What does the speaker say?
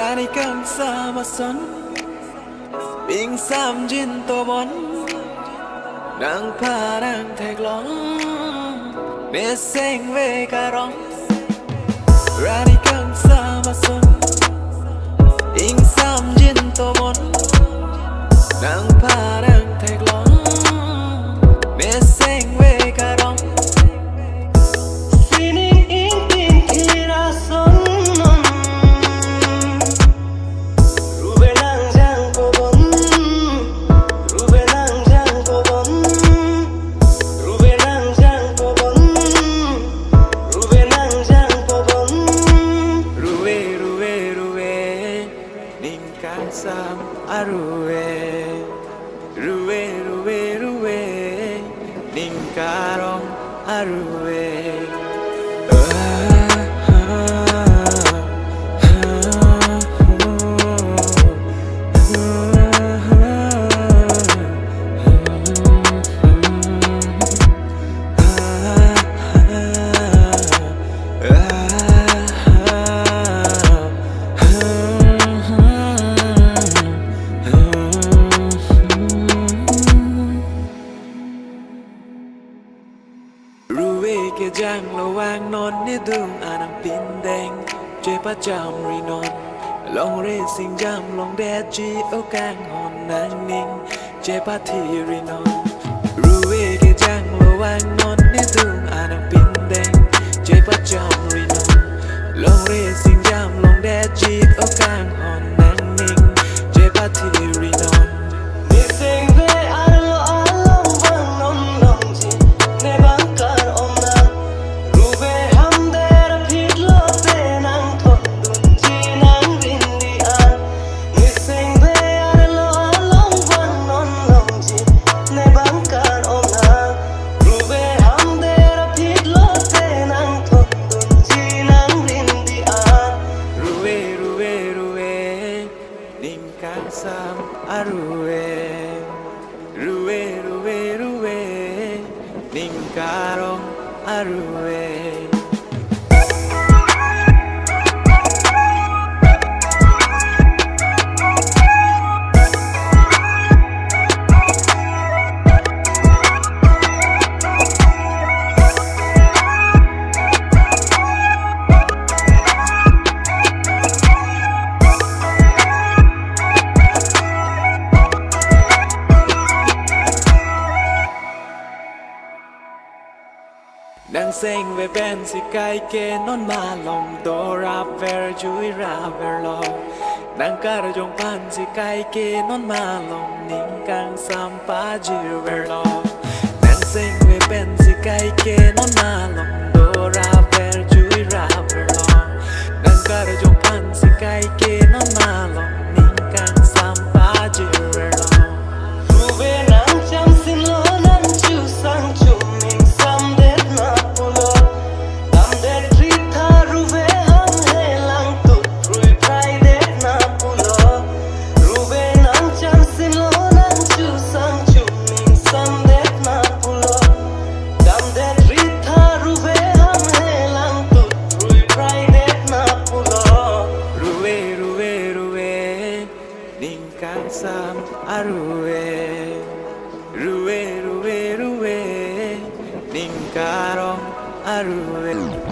Rani kang sama son Bing sam jin to bon Nang pa nang thek long Mê xanh về cà rong Rani kang sama son Bing sam jin to bon Nang pa nang thek long Mê xanh về cà rong Sam Ruve Ning karong Ruve Ruve ke jang lo wang non ni dung anang pindeng Chơi pa cham ri non Long re sing jam long de chi o kang hon nang ning Chơi pa thi ri non Ruve ke jang lo wang non ni dung anang pindeng Chơi pa cham ri non Long re sing jam long de chi o kang hon nang ning Chơi pa thi ri non Ni sing ve alo along wang non long chi ne bang Sam Ruve Ning karong Ruve Đang xanh về bên si cay kê non ma lòng do rap ver chui ra ver lo Đang ca ra jong pan si cay kê non ma lòng ning kang sam pa jir ver lo Đang xanh về bên si cay kê non ma lòng do rap ver chui ra ver lo Đang ca ra jong pan si cay kê non ma lòng ning kang sam pa jir ver lo Ruve nang cham xin lo nang chu sang chu mình sam det na Sam Ruve Ning karong Ruve